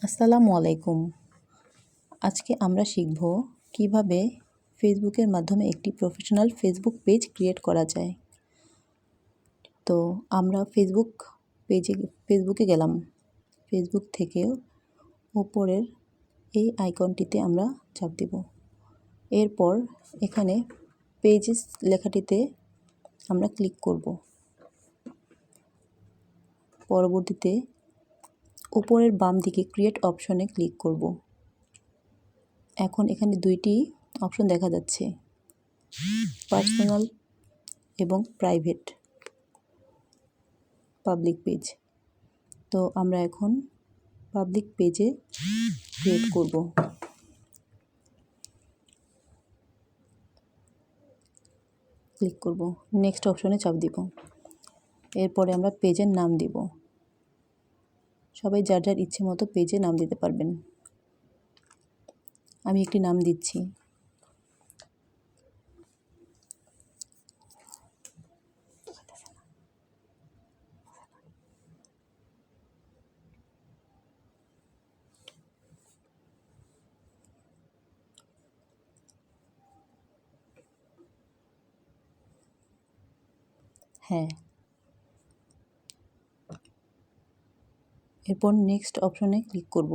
আসসালামু আলাইকুম। আজকে আমরা শিখব কিভাবে ফেসবুকের মাধ্যমে একটি প্রফেশনাল ফেসবুক পেজ ক্রিয়েট করা যায়। তো আমরা ফেসবুকে গেলাম। ফেসবুক থেকে উপরের এই আইকনটিতে আমরা চাপ দেব। এরপর এখানে পেজেস লেখাটিতে আমরা ক্লিক করব। পরবর্তীতে উপরের বাম দিকে ক্রিয়েট অপশনে ক্লিক করব। এখন এখানে দুইটি অপশন দেখা যাচ্ছে, পার্সোনাল এবং প্রাইভেট পাবলিক পেজ। তো আমরা এখন পাবলিক পেজে ক্রিয়েট করব। ক্লিক করব, নেক্সট অপশনে চাপ দিব। এরপরে আমরা পেজের নাম দিব। সবাই যার যার ইচ্ছে মতো পেজে নাম দিতে পারবেন। আমি একটি নাম দিচ্ছি। হ্যাঁ, এরপর নেক্সট অপশনে ক্লিক করব।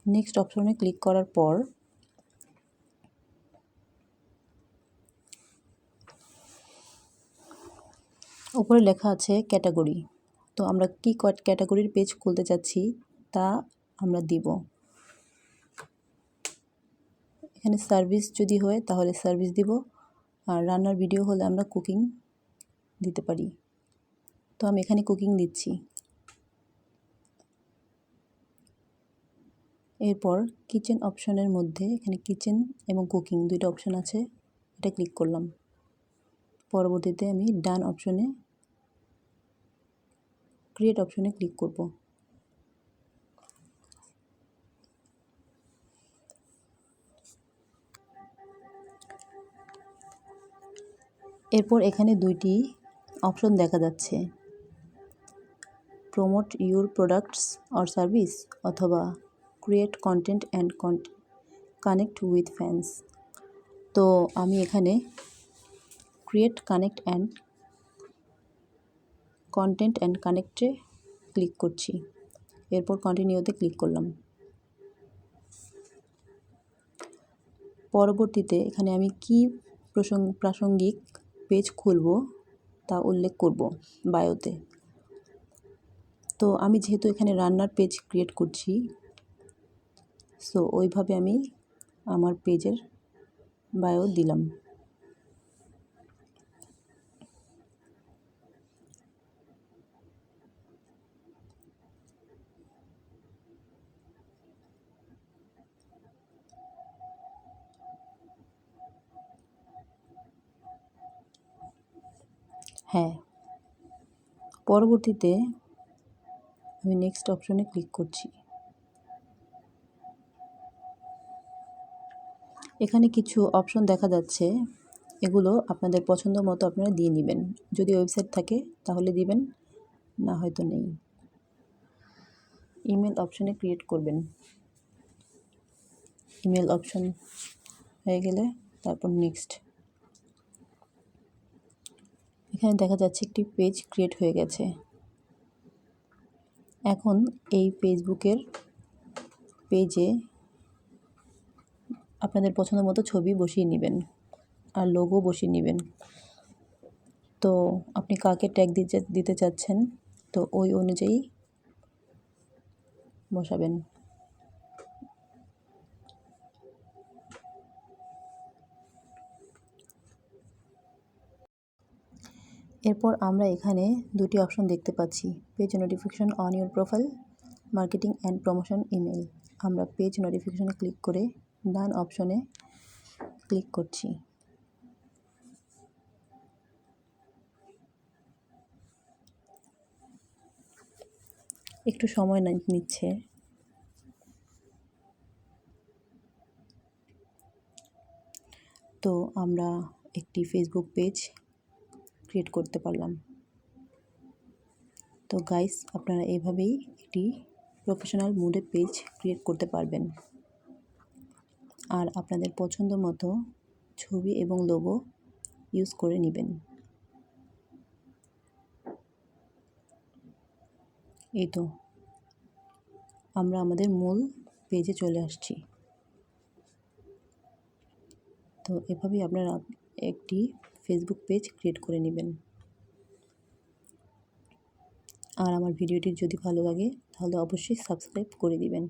নেক্সট অপশনে ক্লিক করার পর উপরে লেখা আছে ক্যাটাগরি। তো আমরা কি ক্যাটাগরির পেজ খুলতে চাচ্ছি তা আমরা দিব। এখানে সার্ভিস যদি হয় তাহলে সার্ভিস দিব, আর রান্নার ভিডিও হলে আমরা কুকিং দিতে পারি। তো আমি এখানে কুকিং দিচ্ছি। এরপর কিচেন অপশনের মধ্যে এখানে কিচেন এবং কুকিং দুইটা অপশন আছে, এটা ক্লিক করলাম। পরবর্তীতে আমি ডান অপশনে ক্রিয়েট অপশনে ক্লিক করব। এরপর এখানে দুইটি অপশন দেখা যাচ্ছে, promote your products or service অথবা create content and connect with fans. তো আমি এখানে ক্রিয়েট কন্টেন্ট অ্যান্ড কানেক্টে ক্লিক করছি। এরপর কন্টিনিউতে ক্লিক করলাম। পরবর্তীতে এখানে আমি কি প্রাসঙ্গিক পেজ খুলব তা উল্লেখ করব বায়োতে। তো আমি যেহেতু এখানে রান্নার পেজ ক্রিয়েট করছি, সো ওইভাবে আমি আমার পেজের বায়ো দিলাম। হ্যাঁ, পরবর্তীতে আমি নেক্সট অপশনে ক্লিক করছি। এখানে কিছু অপশন দেখা যাচ্ছে, এগুলো আপনাদের পছন্দ মতো আপনারা দিয়ে নেবেন। যদি ওয়েবসাইট থাকে তাহলে দিবেন, না হয়তো নেই। ইমেল অপশনে ক্রিয়েট করবেন। ইমেল অপশন হয়ে গেলে তারপর নেক্সট। এখানে দেখা যাচ্ছে একটি পেজ ক্রিয়েট হয়ে গেছে। এখন এই ফেসবুকের পেজে আপনাদের পছন্দ মতো ছবি বসিয়ে নেবেন আর লোগো বসিয়ে নেবেন। তো আপনি কাকে ট্যাগ দিতে চাচ্ছেন, তো ওই অনুযায়ী বসাবেন। এরপর আমরা এখানে দুটি অপশন দেখতে পাচ্ছি, page notification on your profile, marketing and promotion email. আমরা পেজ নোটিফিকেশনে ক্লিক করে ডান অপশনে ক্লিক করছি। একটু সময় নিচ্ছে। তো আমরা একটি ফেসবুক পেজ ক্রিয়েট করতে পারলাম। তো গাইস, আপনারা এভাবেই একটি প্রফেশনাল মুডে পেজ ক্রিয়েট করতে পারবেন। আর আপনাদের পছন্দ মতো ছবি এবং লোগো ইউজ করে নেবেন। এই তো আমরা আমাদের মূল পেজে চলে আসছি। তো এভাবেই আপনারা একটি ফেসবুক পেজ ক্রিয়েট করে নেবেন। আর আমার ভিডিওটি যদি ভালো লাগে তাহলে অবশ্যই সাবস্ক্রাইব করে দিবেন।